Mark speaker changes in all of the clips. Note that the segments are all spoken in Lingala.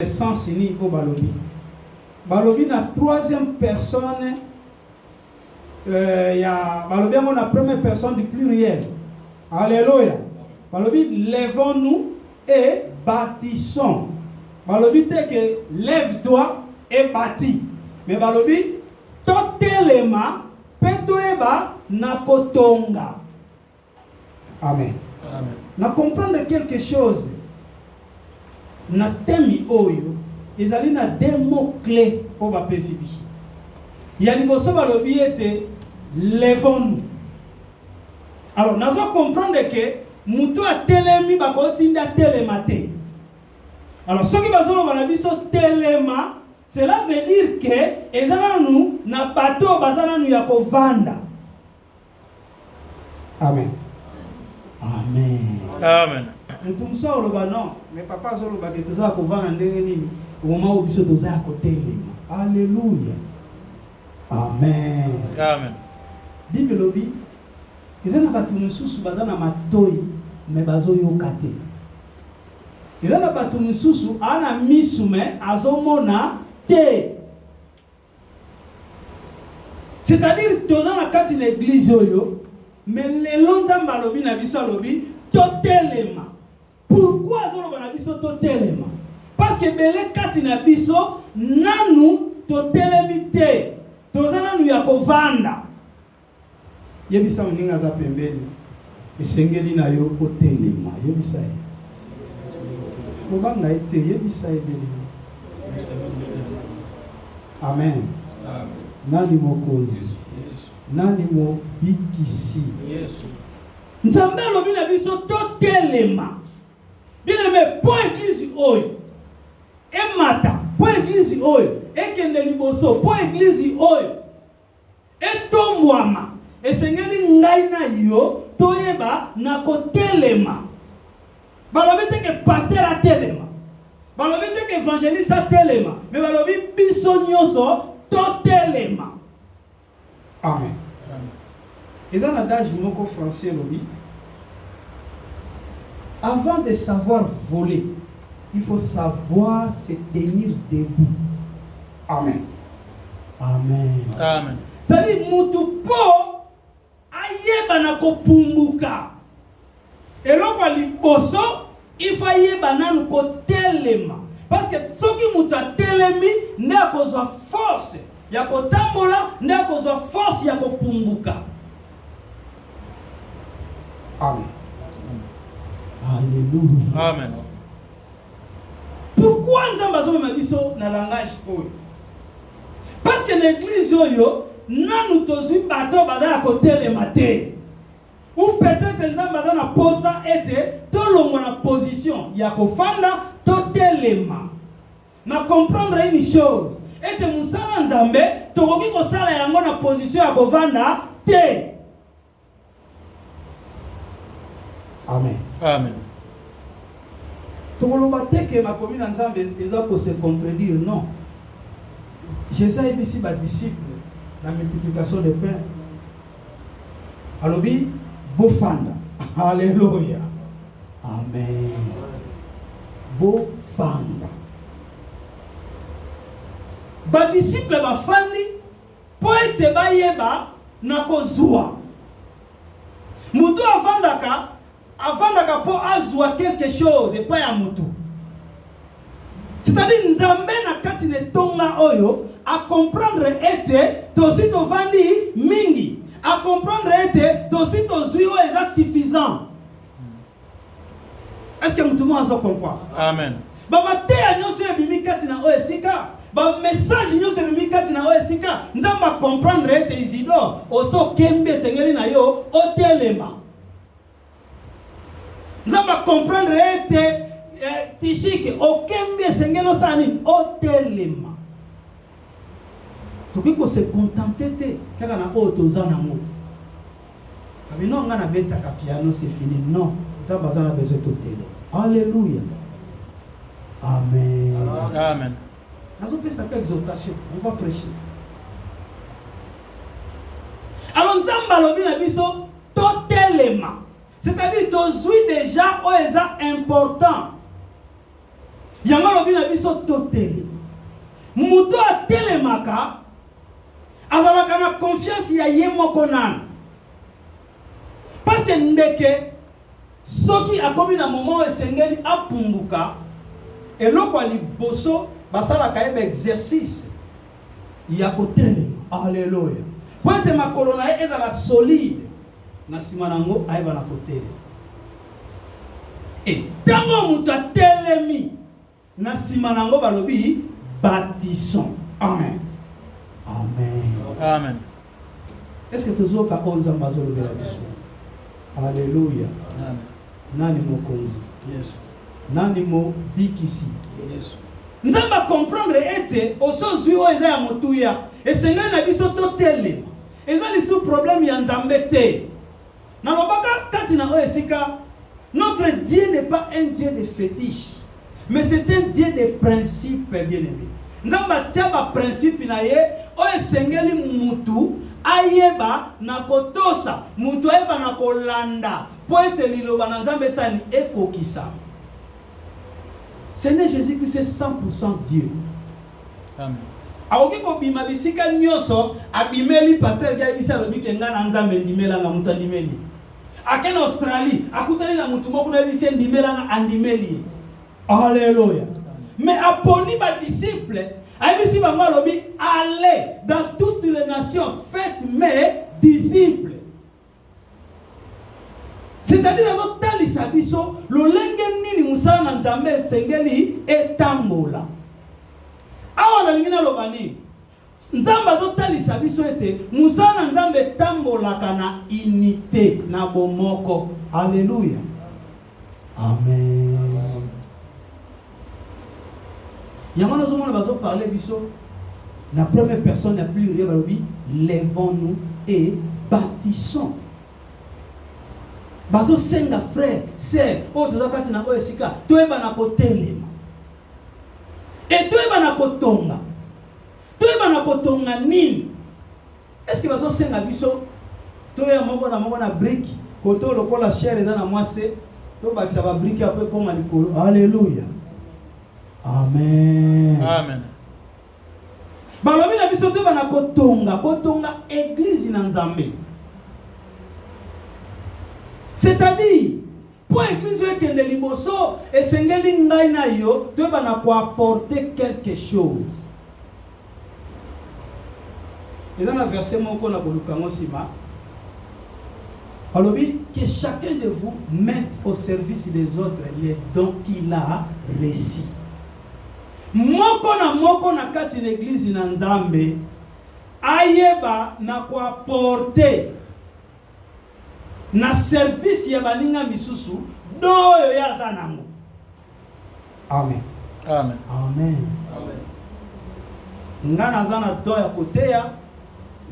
Speaker 1: sens ni au balobi. Balobi na troisième personne, ya balobi a la première personne du pluriel. Alléluia. Balobi lèvons-nous et bâtissons. Balobi te que lève-toi et bâtis. Mais balobi totelema petoeba na kotonga. Amen.
Speaker 2: Amen.
Speaker 1: Na comprendre quelque chose. Na temi oyo ezali na deux mots clés pour bapesi biso. Ya liboso balobi ete lèvons-nous. Alors nazo comprendre que mutu a telemi bakotinda telema te. Alors soki bazolo bana biso telema, cela veut dire que ezana nous na bateau bazana nous ya kovanda. Amen. Amen.
Speaker 2: Amen.
Speaker 1: Ntumso oloba non, mais papa zoloba ke toza kovana ndenge nini, oma obiso toza kotelema. Alléluia. Amen.
Speaker 2: Amen.
Speaker 1: Bible lobi ezana batu mususu bazana matoi me bazoyoka te. Ezana batu mususu ana misume azomona te. C'est-à-dire toza na kati na église oyo, mais lelo nzamba lobi na biso lobi totelema. Pourquoi azoloba na biso totelema? Parce que bele kati na biso nanu totelemi te. Toza nanu ya kovanda. Yebisa mninga za pembeni. Esengeli na yo otelema. Yebisa ye. Mobanga ete yebisa ebeli. Amen.
Speaker 2: Amen.
Speaker 1: Nani mokozi? Nani mo bikisi?
Speaker 2: Yes.
Speaker 1: Nzambe lobi na biso totelema. Bien aimé, pour église oyo emata, pour église oyo ekende liboso, pour église oyo etombwama esengeli ngai na yo toyeba na kotelema. Balobi te que pasteur a telema, balobi te que évangéliste a telema, mais balobi biso nyonso totelema. Amen. Et dans l'adage moko français lobi, avant de savoir voler, il faut savoir se tenir debout. Amen. Amen.
Speaker 2: Amen.
Speaker 1: C'est-à-dire, mutu po ayeba na kopumbuka. Et là, liboso, il faut ayeba na kotelema. Parce que soki mutu a telemi, ne a kozwa force ya kotambola, ne a kozwa force ya kopumbuka. Amen. Alléluia.
Speaker 2: Amen.
Speaker 1: Pourquoi nous avons biso na langage oyo? Parce que l'église oyo nanu tozu bato bazala kotelema te. Ou peut-être nous avons na posa ete tolongwa na position ya kofanda totelema. Na comprendre une chose, ete musala nzambe tokoki kosala yango na position ya kovanda te. Amen.
Speaker 2: Amen.
Speaker 1: Tout le monde que ma commune ensemble est pour se contredire, non. Jésus est ici ma disciple, la multiplication des pains. Alors, beau fanda. Alléluia. Amen. Beau fanda. Ba disciple ba fandi, po ete ba yeba na kozua. Mutu afandaka. Avant d'agapo azwa quelque chose et pas ya mutu. C'est-à-dire nzambe na kati ne tonga oyo a comprendre ete tosi to vandi mingi, a comprendre ete tosi to zui o eza suffisant. Est-ce que mutu mo azo comprendre?
Speaker 2: Amen.
Speaker 1: Ba mateya nyonso ebimi kati na oyo esika, ba message nyonso ebimi kati na oyo esika, nzamba comprendre ete Isidore oso kembe sengeli na yo otelema. Nous allons comprendre que Tishike, aucun bien sengelo sani, otelema. Tu peux se contenter de car on a auto zanamo. Ça veut non on a bêta piano c'est fini non. Ça va ça a besoin de télé. Alléluia. Amen.
Speaker 2: Amen.
Speaker 1: Nous allons faire cette exhortation. On va prêcher. Alors nous allons lobi na biso totelema. C'est-à-dire que tu jouis déjà où est important. yango lobi na biso totele muto atelemaka azalaka na confiance ya ye moko nana parce que ndeke soki akomi na moment esengeli apunguka eloko liboso basalaka yeba exercice ya kotelema. Alléluia. Pointe makolo na ye ezala solide na sima nango ayeba na kotelema. Et tango mutu atelemi na sima nango balobi bâtissons. Amen. Amen.
Speaker 2: Amen.
Speaker 1: Est-ce que tozoka onza mazolo bela biso? Alléluia.
Speaker 2: Amen.
Speaker 1: Nani mokonzi?
Speaker 2: Yes.
Speaker 1: Nani mo bikisi?
Speaker 2: Yes.
Speaker 1: Nzamba comprendre ete osozwi o eza ya motuya esengeli na biso totelema eza lisu problème ya nzambe te na lobaka kati na o esika notre Dieu n'est pas un Dieu de fétiche mais c'est un Dieu de principe bien-aimé. Nzamba tia ba principe na ye o esengeli mutu ayeba na kotosa mutu ayeba na kolanda po ete liloba na nzambe sali ekokisa. Seigneur Jésus-Christ c'est 100% Dieu.
Speaker 2: Amen.
Speaker 1: Aoki ko bima bisika nyoso abimeli pasteur ga bisa lobi kenga na nzambe ndimela nga mutu ndimeli. Akena Australie akutani na mutu moko na bisa ndimela nga andimeli. Alléluia. Mais aponi ba disciples, ayebisi bango lobi allez dans toutes les nations, faites mes disciples. C'est-à-dire que talisa biso lolenge nini musala na nzambe sengeli etambola. Awa na lingina lobani. Nzamba zo talisa biso ete musala na nzambe tambola kana unité na bomoko. Alléluia. Amen. Yamana zo mona bazo parler biso na première personne la plus réelle, lèvons-nous et bâtissons. Bazo senga frère, sœur, oto kati na esika, toyeba na kotelema. Et toyeba na kotonga. Toyeba na kotonga nini? Est-ce que bazo senga biso toya moko na brick, koto lokola chair eza na mwase, to bakisa ba brick après koma likolo. Alléluia. Amen.
Speaker 2: Amen.
Speaker 1: Balobi na biso toyeba na kotonga église na Nzambe. C'est-à-dire, pour l'église qui est de liboso, et sengeli ngai na yo, tu vas apporter quelque chose. Et dans le verset moko na bolukango sima, alobi que chacun de vous mette au service des autres les dons qu'il a reçus. Moko na kati l'église na Nzambe, ayeba na ko apporter na service ya baninga misusu doyo ya zanango. Amen.
Speaker 2: Amen.
Speaker 1: Amen.
Speaker 2: Amen.
Speaker 1: Ngana zana doya koteya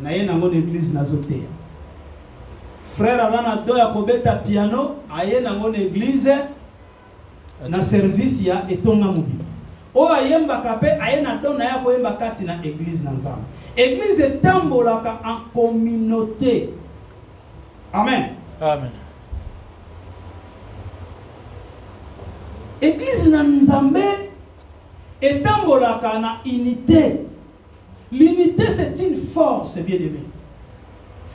Speaker 1: na ye nango l'église nazoteya. Frère azana doya kobeta piano aye nango l'église na service ya etonga mubi. O ayemba kape aye na dona ya koyemba kati na église na Nzambe. Église etambolaka en communauté. Amen.
Speaker 2: Amen.
Speaker 1: Église na Nzambe etambolaka na unité. L'unité c'est une force, bien aimé.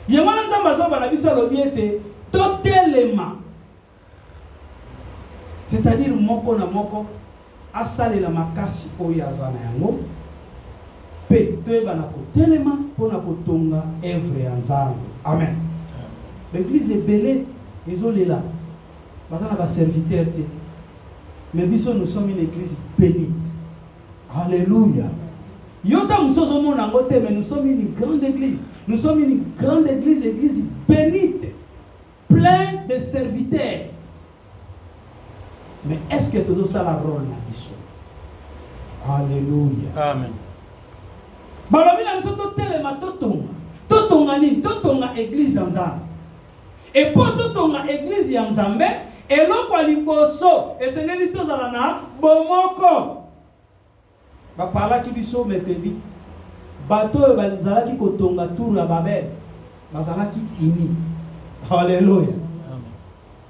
Speaker 1: Yamana Nzamba zo bala biso lobi ete totelema. C'est-à-dire moko na moko asalela makasi oyo azana yango pe toyeba na kotelema pona kotonga œuvre ya Nzambe. Amen. L'église est belle, ils ont les là. Parce qu'on a serviteur. Mais nous sommes une église bénite. Alléluia. Yota nous sommes mais nous sommes une grande église. Nous sommes une grande église, église bénite, pleine de serviteurs. Mais est-ce que tu as ça la rôle na biso? Alléluia.
Speaker 2: Amen.
Speaker 1: Balobi na biso totelema totonga nini? Totonga église Nzambe. Et pour tout ton église ya Nzambe, eloko liboso esengeli tozala na bomoko. Ba parla ki biso mercredi. Bato bazala ki kotonga tour ya Babel. Bazala ki ini. Alléluia. Amen.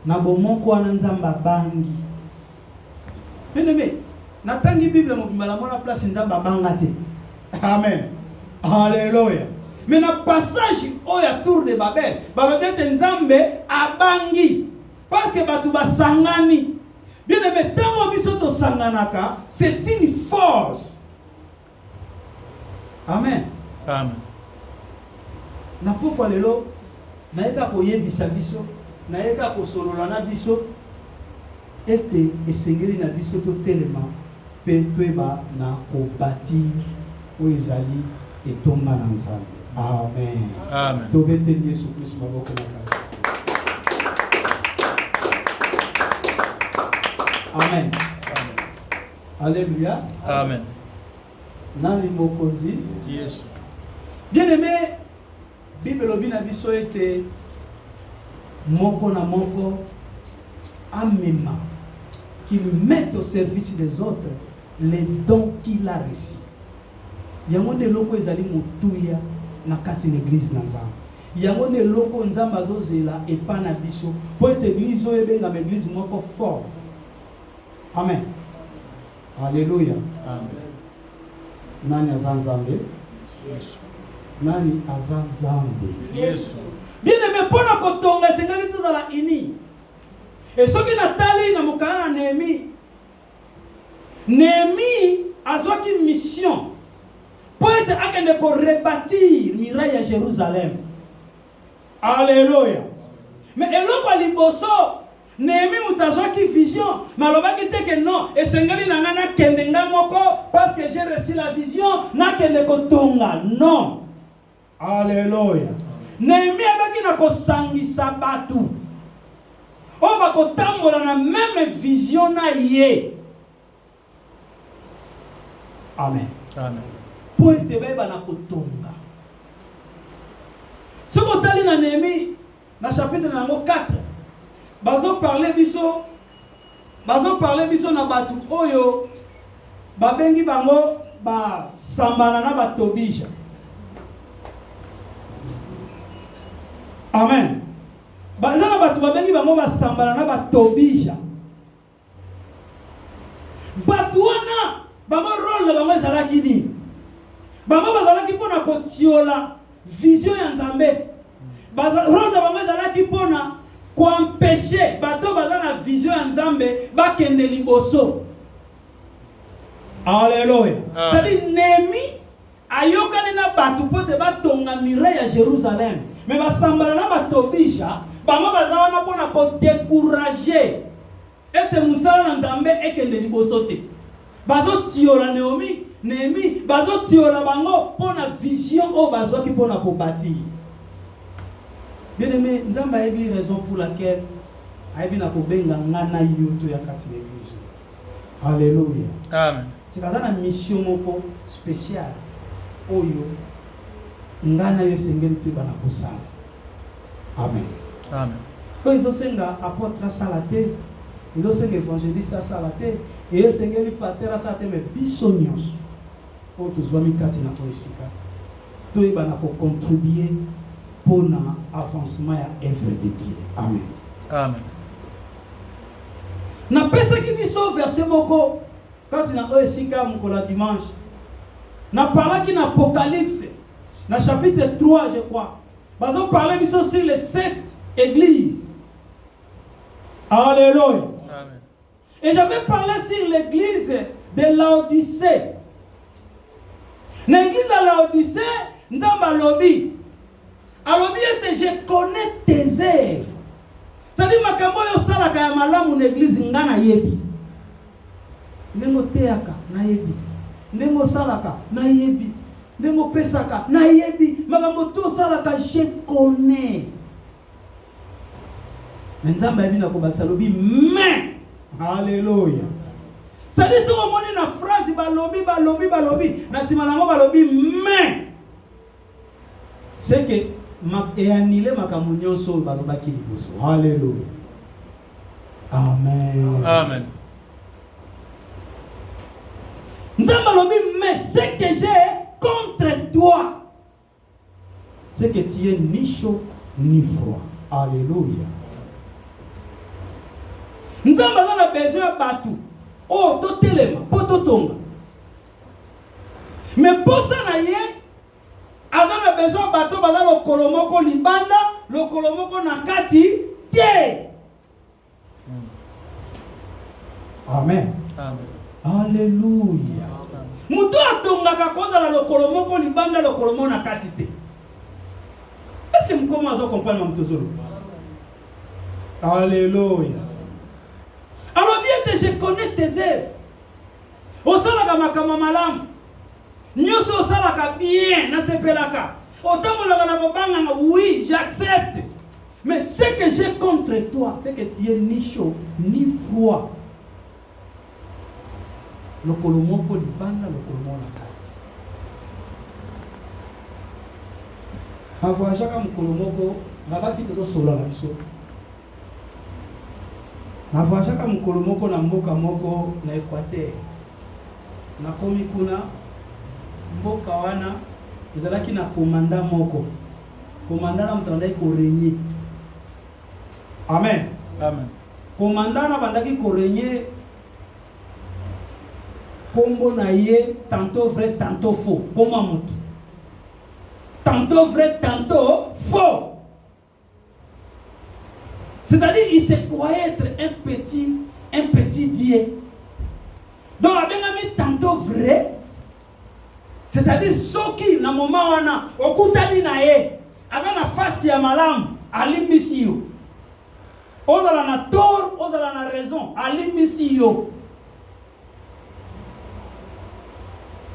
Speaker 1: Na bomoko wana Nzamba bangi. Bien-aimé, natangi Bible mobimba la mona place nzamba bangate. Amen. Alléluia. Mais na passage oya tour de Babel, balobete nzambe abangi parce que batu basangani. Bien aimé, tant biso to sanganaka, c'est une force. Amen.
Speaker 2: Amen.
Speaker 1: Na pourquoi lelo naeka koyebisa biso, naeka kosolola na biso ete esengeli na biso to telema pe toeba na kobati o ezali etonga na nzambe. Amen.
Speaker 2: Amen.
Speaker 1: Tobete Yesu Kristo maboko na kasi. Amen.
Speaker 2: Amen.
Speaker 1: Alléluia.
Speaker 2: Amen.
Speaker 1: Nani mokonzi?
Speaker 2: Yes.
Speaker 1: Bien aimé, Bible obina biso ete moko na moko amema qu'il mette au service des autres les dons qu'il a reçus. Yango ne loko ezali mutuya na kati l'église na nzambe. Yango ne loko nzambe azozela epa na biso po ete église oyo ebenga église moko forte. Amen. Alléluia.
Speaker 2: Amen.
Speaker 1: Nani aza nzambe?
Speaker 2: Yes.
Speaker 1: Nani aza nzambe?
Speaker 2: Yes.
Speaker 1: Bien aimé, pona kotonga sengeli tozala ini. Et soki natali na mokala na Néhémie. Néhémie azwaki mission pour être akende ko rebâtir muraille à Jérusalem. Alléluia. Mais eloko liboso Néhémie mutazwaki vision, malobaki te que non, et sengeli na ngana kende nga moko parce que j'ai reçu la vision na kende ko tonga. Non. Alléluia. Néhémie abaki na kosangisa batu. On va kotambola na même vision na ye. Amen.
Speaker 2: Amen.
Speaker 1: Pour ete beba na kotonga. Ce kotali na Néhémie na chapitre nango 4. Bazo parler biso na batu oyo babengi bango ba sambana na ba Tobija. Amen. Bazana batu babengi bango ba sambana na ba Tobija. Batu wana bango rôle na bango ezalaki ni. Bango bazalaki pona kotiola vision ya Nzambe. Rôle na bango ezalaki pona ko empêcher bato bazana vision ya Nzambe bakende liboso. Alléluia. C'est-à-dire Néhémie ayokani na batu pote batonga muraille ya Jérusalem. Mais basambala na batobisha bango bazala na pona ko décourager ete musala na Nzambe ekende liboso te. Bazo tiola Néhémie bazo tiola bango pona vision o bazwaki pona ko bâtir. Bien aimé, Nzambe a eu raison pour laquelle aibi na kobenga ngana yoto ya kati l'église. Alléluia.
Speaker 2: Amen.
Speaker 1: C'est une mission moko spéciale. Oyo ngana yo sengeli tu bana kosala. Amen.
Speaker 2: Amen.
Speaker 1: Quand ils ont senga apôtre salate, ils ont senga évangéliste salate, et ils sengeli pasteur salate mais bisonyos. O to zwami kati na oisika. To bana ko contribuer pour l'avancement et l'œuvre de Dieu. Amen.
Speaker 2: Amen.
Speaker 1: Na pesa ki biso verset moko quand il a esika mkola dimanche. Na parla ki na Apocalypse na chapitre 3 je crois. Bazo parler biso sur les 7 églises. Alléluia.
Speaker 2: Amen.
Speaker 1: Et j'avais parlé sur l'église de Laodicée. L'église de Laodicée, Nzamba lobi. Alors bien je connais tes œuvres. C'est-à-dire makambo yo sala ka malamu l'église ngana yebi. Ndengo teaka na yebi. Ndengo salaka na yebi. Ndengo pesaka na yebi. Makambo to salaka je connais. Nzamba yebi na ko bakisa lobi mais alléluia. C'est-à-dire si on monte na phrase balobi na sima nango balobi mais c'est que et annulé makambo nyonso balobaki liboso. Alléluia. Amen.
Speaker 2: Amen.
Speaker 1: Nzamba lobi mais ce que j'ai contre toi c'est que tu es ni chaud ni froid. Alléluia. Nzamba a besoin batu oh totelema po totonga mais posa na ye azana besoin bato baza lokolo moko libanda lokolo moko na kati te. Amen.
Speaker 2: Amen.
Speaker 1: Alléluia. Mutu atongaka kozala lokolo moko libanda lokolo moko na kati te. Est-ce que vous commencez à comprendre mon tesoro? Alléluia. Alors bien que je connais tes œuvres. Osalaka makama malam. Nyoso osalaka bien na sepelaka. Otambolaka na kobanga oui, j'accepte. Mais ce que j'ai contre toi, c'est que tu es ni chaud ni froid. Le kolomoko libanda, le kolomoko la kati. Avoyagaka mukolomoko, nabaki tozo solo na biso. Navoyagaka mukolomoko na mboka moko na Équateur. Nakomi kuna mboka wana ezalaki na komanda moko. Komanda na mutandai ko régner. Amen.
Speaker 2: Amen.
Speaker 1: Komanda na bandaki ko régner. Kombo na ye tantôt vrai tantôt faux. Comment mutu? Tantôt vrai tantôt faux. C'est-à-dire il se croyait être un petit Dieu. Donc il a mis tantôt vrai. C'est-à-dire ceux qui na moment wana okutani na ye azana face ya malam alimbisi yo. Ozala na tort, ozala na raison, alimbisi yo.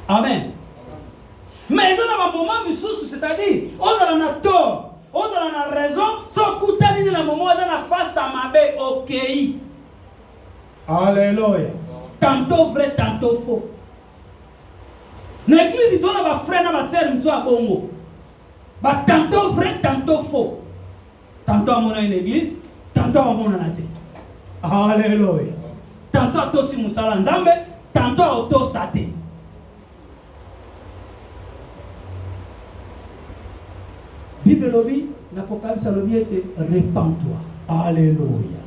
Speaker 1: Amen. Mais il y a un moment c'est-à-dire ozala na tort, ozala na raison, so kutani na moment na face à mabe OK. Alléluia. Tantôt vrai, tantôt faux. L'église, il doit avoir frère, ma sœur, nous sommes bongo. Tantôt vrai, tantôt faux. Tantôt on a une église, tantôt on a la tête. Alléluia. Tantôt on a aussi Moussala Nzambe, tantôt on a Sate. Bible lobby, l'Apocalypse lobby était répands-toi. Alléluia.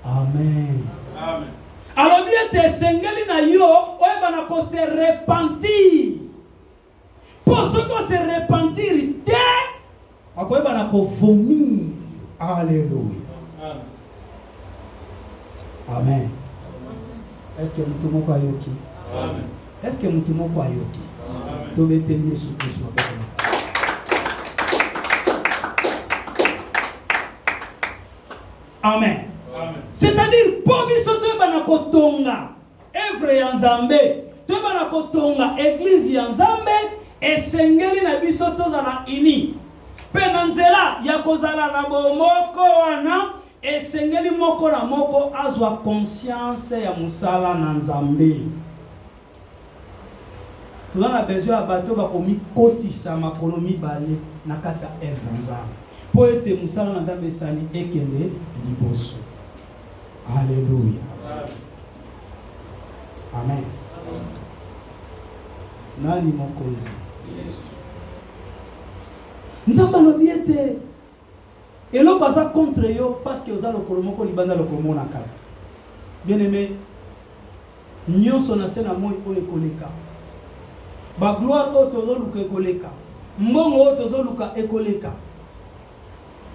Speaker 1: Amen.
Speaker 2: Amen.
Speaker 1: Alors bien te sengeli na yo oeba na ko se repentir. Pour ce qu'on se repentir te akoeba na ko vomir. Alléluia. Amen. Est-ce que nous tomons quoi yoki?
Speaker 2: Amen.
Speaker 1: Est-ce que nous tomons quoi yoki?
Speaker 2: Amen.
Speaker 1: To meteli Yesu Kristo. Amen. C'est-à-dire, pour biso to bana kotonga œuvre ya Nzambe, to bana kotonga église ya Nzambe, esengeli na biso tozala ini. Pe na nzela ya kozala na bomoko wana, esengeli moko na moko azwa conscience ya musala na Nzambe. Tozana besoin ya bato bakomi kotisa makolo mibale na kati ya œuvre Nzambe. Po ete musala na Nzambe esali ekende liboso. Alléluia. Amen. Nani mokozi? Nzamba lobi ete eloko aza contre yo parce que oza lokolo moko libanda lokolo moko na kati. Bien aimé, nyonso na se na moi oyo ekoleka. Ba gloire oyo tozoluka ekoleka. Mbongo oyo tozoluka ekoleka.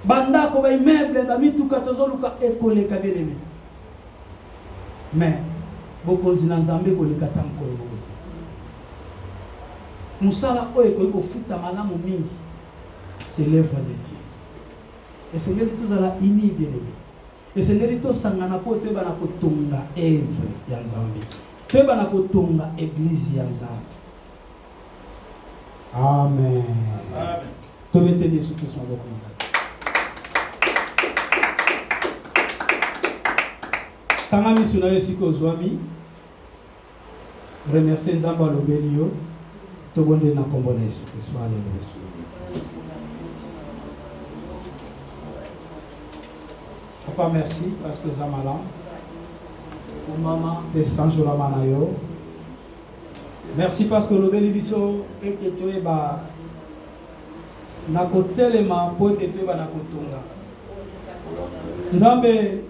Speaker 1: Bandako ba immeuble ba mituka tozoluka ekoleka bien aimé. Mais bokonzi na Nzambe koleka ta mokolo moko te. Musala oyo ko futa malamu mingi. C'est l'œuvre de Dieu. Et c'est ngeli tozala ini bien aimé. Et c'est ngeli to sangana po to bana ko tonga œuvre ya Nzambe. To bana ko tonga église ya Nzambe. Amen. Amen. To meteli Yesu Kristo maboko makazi. Kanga misuna yesiko zwami. Remercier Nzambe alobeli yo. To bonde na kombo na Yesu Kristo. Alléluia. Papa, merci parce que Zamala, pour maman, descend sur la manayo. Merci parce que le bénéficio est que tu es bas. Nakotelema pote tu es bas nakotunga. Nzambe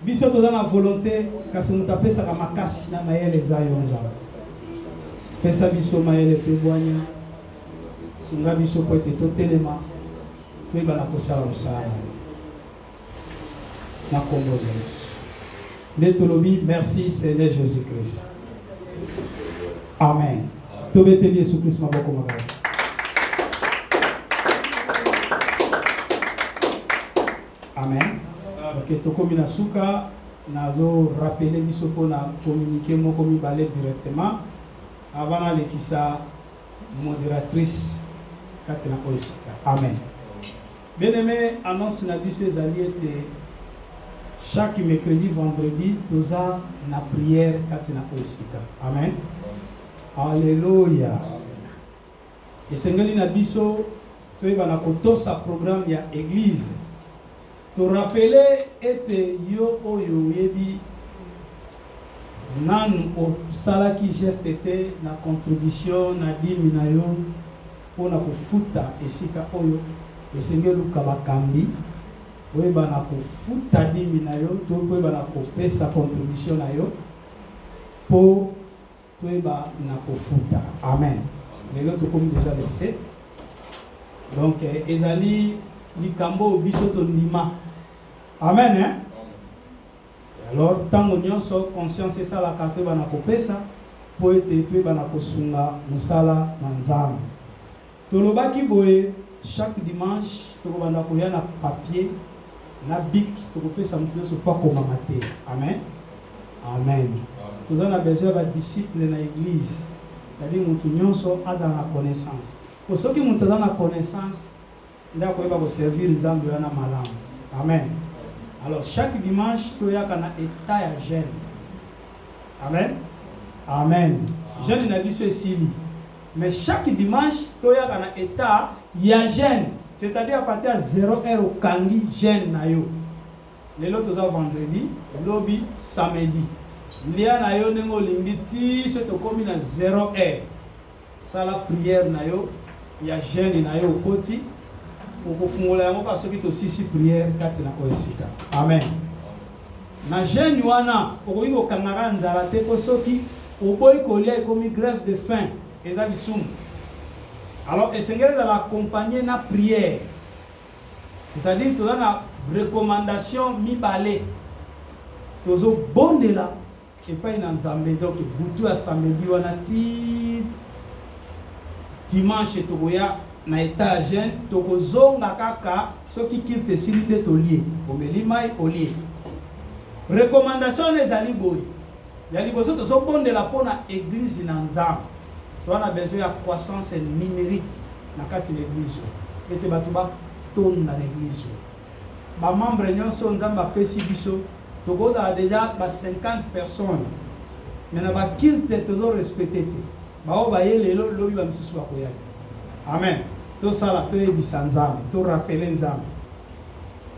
Speaker 1: biso toza na volonté kasi moto apesaka makasi na mayele eza yo nzambe pesa biso mayele mpe bwanya singa biso po ete totelema toyeba na kosala mosala na kombo ya Yesu nde tolobi merci Seigneur Jésus-Christ amen tobeteli Yesu Kristo maboko makasi. Amen. Ok, tokomi na suka nazo rappeler biso po na communiquer moko mibale directement avant na lekisa modératrice kati na oisika. Amen. Bien-aimé, annonce na biso ezali ete chaque mercredi vendredi toza na prière kati na oisika. Amen. Alléluia. Esengeli na biso toyeba na kotosa programme ya église. To rappeler ete yo oyo yebi nanu o salaki geste te na contribution na dimi na yo pona kofuta esika oyo esengeli kabakambi oyeba na kofuta dimi na yo to oyeba na kopesa contribution na yo po toyeba na kofuta. Amen. Lelo tokomi déjà le 7 donc ezali likambo biso to ndima. Amen, hein? Alors, tango nyonso conscience esa la kato ba na kopesa po ete to ba na kosunga musala na nzambe. Tolobaki boye chaque dimanche to ba na koya na papier na bic to kopesa mutu so pa komama te. Amen. Amen. Toza na besoin ba disciple na église. C'est-à-dire mutu nyonso aza na connaissance. Ko soki mutu aza na connaissance nda ko ba ko servir nzambe yana malamu. Amen. Alors chaque dimanche toyaka na état ya jeûne. Amen. Amen. Jeûne na biso esili. Mais chaque dimanche toyaka na état ya jeûne. C'est-à-dire à partir de 0 heure au kangi jeûne na yo. Lelo toza vendredi, lobi samedi. Lia na yo nengo lingi ti se to komi na 0 heure. Sala prière na yo ya jeûne na yo koti. Okofungola yango pa soki to sisi prière kati na oesika. Amen. Na jeûne wana okoki kokangaka nzala te ko soki oboyi kolia ekomi grève de faim eza lisumu. Alors esengeli ezala accompagner na prière. C'est-à-dire toza na recommandation mibale tozo bondela epai na nzambe donc butu ya samedi wana ti dimanche tokoya na état jeune tokozonga kaka soki kilte sili nde tolie omeli mai olie. Recommandation ezali boye ya liboso tozobondela mpona église na nzambe toana besoin ya croissance numérique na kati na église ete bato batonda na église bamembre nyonso nzambe apesi biso tokozala déjà ba 50 personnes mais na bakilte tozorespecte te bao baye lelo lobi bamisusu bakoya te. Amen. To sala to yebisa nzambe to rappeler nzambe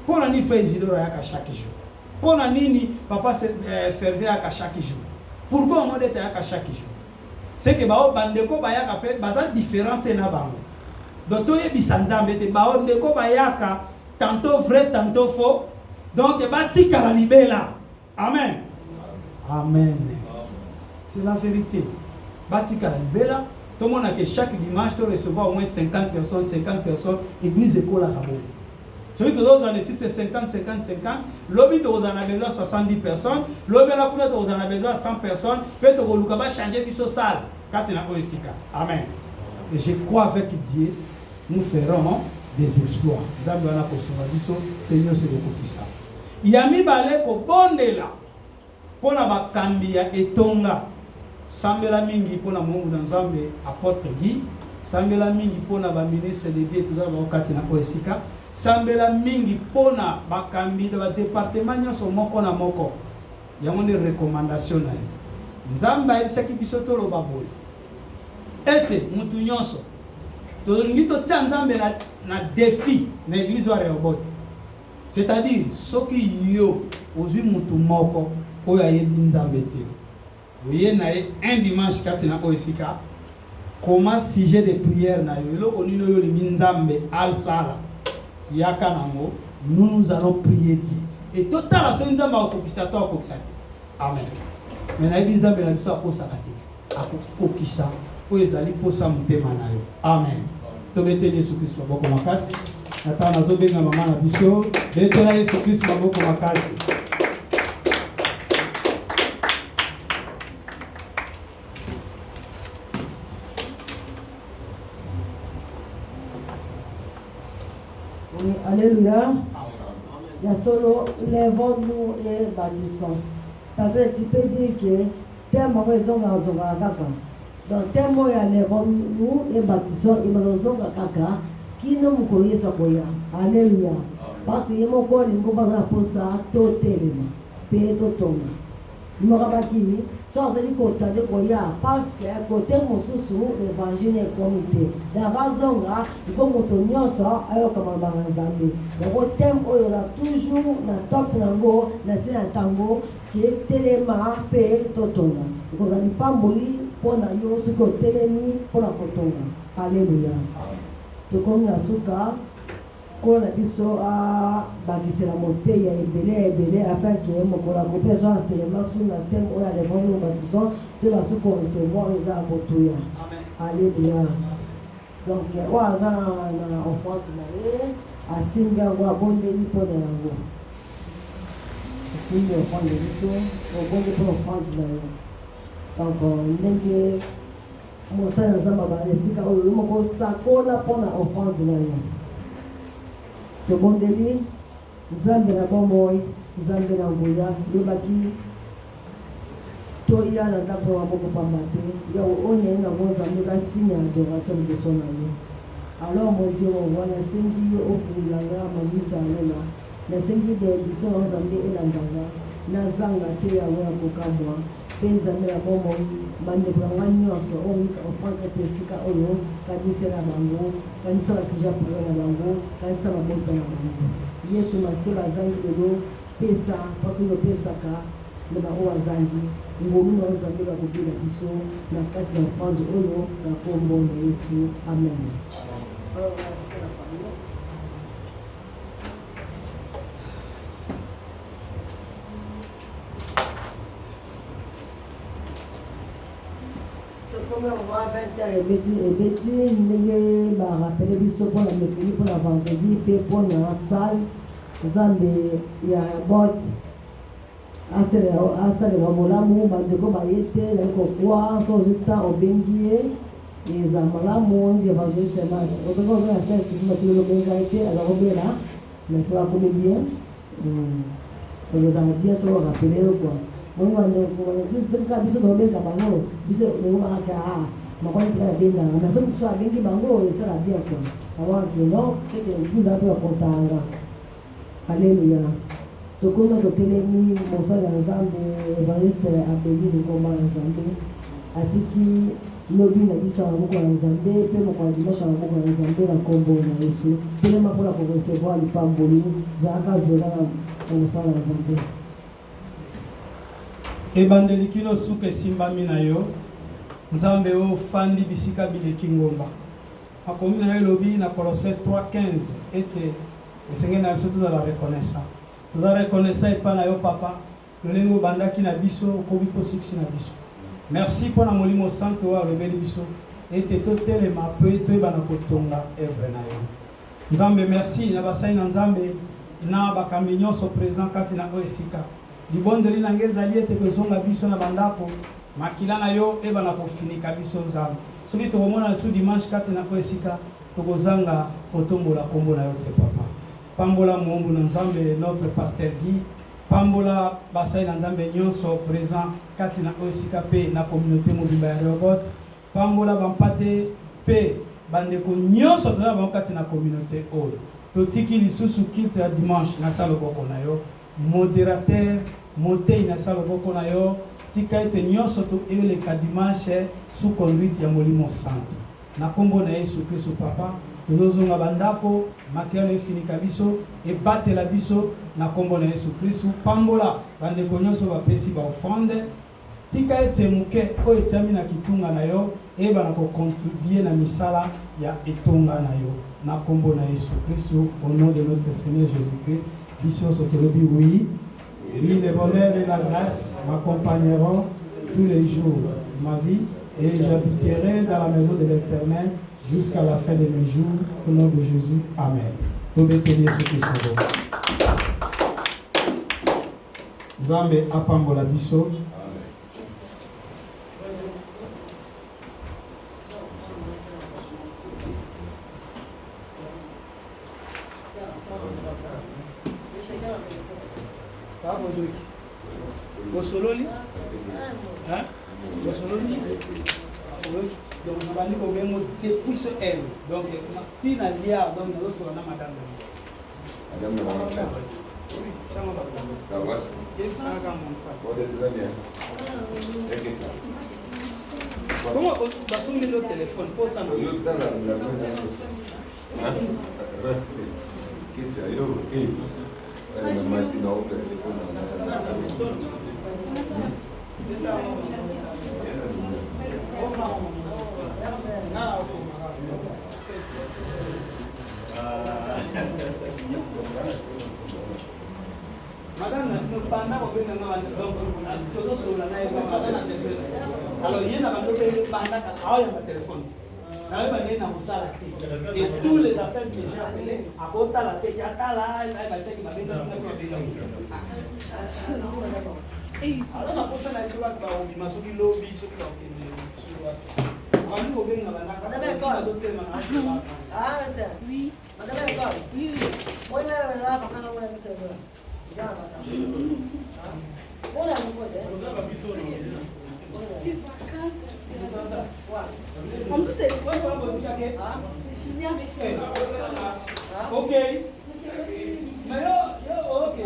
Speaker 1: pona ni fait Isidore yaka chaque jour pona nini papa fervait yaka chaque jour pourquoi modete yaka chaque jour c'est que bao bandeko bayaka pe baza différent na bango donc to yebisa nzambe te bao ndeko bayaka tantôt vrai tantôt faux donc batika la libela. Amen. Amen. C'est la vérité. Batika la libela. Tout le monde a que chaque dimanche, tu recevoir au moins 50 personnes, église école à Rabo. Celui qui a besoin de 50, l'objet tu as besoin de 70 personnes, l'objet tu as besoin de 100 personnes, peut-être que tu vas changer de salle quand tu as Oesika. Amen. Et je crois avec Dieu, nous ferons des exploits. Nous allons il y a mis balé ko bondela pour la bakandia etonga. Sambela mingi pona Mungu na Nzambe apôtre Guy, sambela mingi pona ba ministre de Dieu tuzala bakati na Oesika, sambela mingi pona bakambi ba département nyonso moko na moko. Yango ni recommandation na yo. Nzambe ayebisaki biso to loba boye. Ete mutu nyonso to ngito tia Nzambe na défi na église wa Rehoboth. C'est-à-dire soki yo ozwi mutu moko oyo ayebi Nzambe te. Voyez, un dimanche kati na Oesika, comment sujet de prière na yo eloko nino yo lingi Nzambe al sala yaka nango, nous allons prier Dieu. et totala so nzambe akokisa to akokisa te. Amen. Mais na nzambe na biso akosaka te. Akokisa oyo ezali posa motema na yo. Amen. Tobeteli Yesu Kristo maboko makasi. Ata nazobenga mama na biso, betela Yesu Kristo maboko makasi.
Speaker 3: Alléluia. Il y a solo, lèvons-nous et bâtissons. Parce que tu peux dire que tel moment ils ont raison à kaka. Donc tel moment lèvons-nous et bâtissons, ils ont raison à kaka. Qui ne nous connaît pas quoi. Alléluia. Parce que ils m'ont connu, ils m'ont pas pour ça, tout tellement. Paye tout ton. Ils m'ont rabattu. Soit je dis côté de quoi parce que côté mon sous l'évangile est comité. Dans la zone là, il faut que tu n'aies ça alors comme un baranzambi. Le thème où il y a toujours dans top nango, dans ce tango qui est tellement paye tout ton. Il faut que pas mourir pour n'aller ce que télémi pour la cotonga. Alléluia. Tout comme la souka. Quand on a vu à bagger la montée, il y a ebélé afin que mon collaborateur soit enseignement sur la thème où il y a les bons bâtisseurs de la soupe pour recevoir les arbres tout ya. Alléluia. Donc, on a une offrande à Simba ou à Bondeli pour les arbres. Simba offrande de l'issue, au Bondeli pour l'offrande de l'arbre. Donc, on a dit, mon sang dans un babalé, si on a un saco là pour l'offrande de l'arbre. Tobondeli Nzambe na bomoi Nzambe na nguya yobaki toya na ndako wa moko pambate ya onye na Nzambe la signe adoration de son ami. Alors mon Dieu on voit la sengi yo ofulanga mamisa lola la sengi de son Nzambe elandanga na zanga te ya wa kokamwa penza mera bomoi bande kwa nyonso on ofanga pesika oyo kanisa la bango kanisa la sija pour la bango kanisa la bonta la bango Yesu masiba zangi lelo pesa parce que pesa ka le ba o zangi ngomu na Nzambe ba kubila biso na kati ya offrande oyo na kombo na Yesu amen. Comme on va 20h et Betty, nous va rappeler biso pour la mercredi pour la vendredi puis pour la salle Zambé il y a bot asale ramolamu bandeko bayete na kokwa to zuta obengie et zamalamu évangéliste mas on va faire ça si tu le benga été à la robera mais ça va bien on va bien se rappeler quoi. Moi, je suis biso do benga bango biso le maka makoni pika benga mais so so bengi bango et ça la bien quoi avant que non c'est que vous avez contanga. Alléluia. Donc on a télémi Moussa Nzambe évangéliste abeli de combat Nzambe atiki lobi na biso na moko Nzambe pe moko dimanche na moko Nzambe na kombo na Yesu tellement pour la recevoir le pamboli zaka jola na Moussa Nzambe.
Speaker 1: Ebandeli kilo suke simbami na yo Nzambe o fandi bisika bileki ngomba akomi na yo lobi na Colossiens 3:15 ete esenge na biso toza la reconnaissant toza reconnaissant epa na yo papa lolenge obandaki na biso okomi po suksi na biso merci mpona molimo santo oyo alobeli biso ete totelema mpe toyeba na kotonga evre na yo Nzambe merci na basali na Nzambe na bakambi nyonso présent kati na oyo esika libondeli na nge ezali ete kozonga biso na bandako makila na yo eba na kofinika biso Nzambe soki tokomona su dimanche kati na oyo esika tokozanga kotombola kombo na yo te papa pambola mombu na Nzambe notre pasteur Guy pambola basai na Nzambe nyonso présent kati na oyo esika pe na communauté mobimba ya Rehoboth pambola bampate pe bandeko nyonso toza bango kati na communauté oyo totiki lisusu kilte ya dimanche na sala loboko na yo modérateur motei na sala loboko na yo tika ete nyonso to eleka dimanche sous conduite ya molimo santo na kombo na Yesu Kristo papa tozozonga bandako makelo efinika biso ebatela biso na kombo na Yesu Kristo pambola bandeko nyonso bapesi ba offrande tika ete muke o etiami na kitunga na yo eba na kocontribuer na misala ya etonga na yo na kombo na Yesu Kristo au nom de notre Seigneur Jésus-Christ Question sur Kelobi, oui. Oui, le bonheur et la grâce m'accompagneront tous les jours de ma vie et j'habiterai dans la maison de l'Éternel jusqu'à la fin de mes jours. Au nom de Jésus, Amen. Vous béteniez ce qui sont Nzambe apambola biso. Bosololi? Hein? Bosololi? Donc, on va dire qu'on depuis ce M. Donc, si on a lié, donc nous sommes là, madame.
Speaker 4: Madame de Ramassas.
Speaker 1: Oui, ça va.
Speaker 4: Ça va?
Speaker 1: Ça va,
Speaker 4: Bon, très bien.
Speaker 1: Comment on met le téléphone pour ça? Madame, nous parlons alors, il y a un téléphone. Et tous les appels que j'ai appelés, à côté la tête, à la
Speaker 3: Oui. Madame l'école. Oui. Oui,
Speaker 1: en plus, c'est fini avec ok. Mais ok.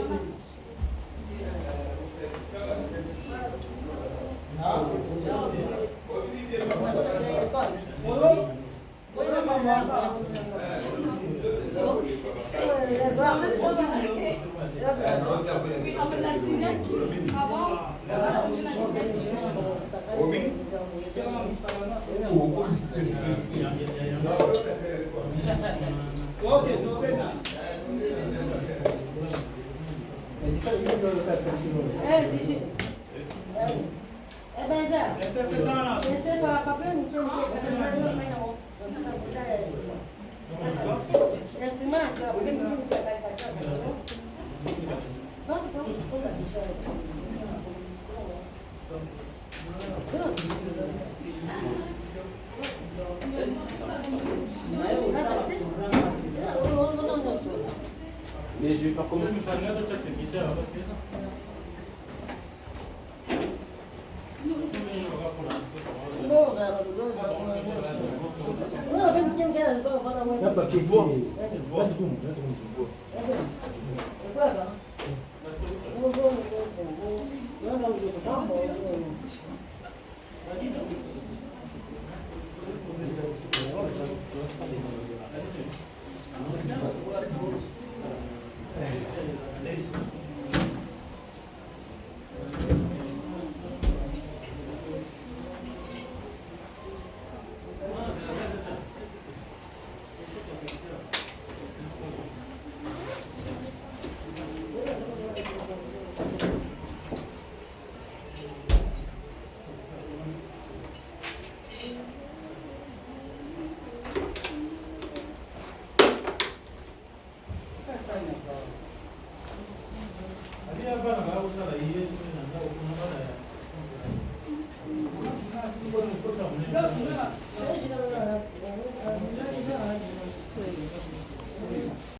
Speaker 4: Mais je vais faire comment?
Speaker 3: Não,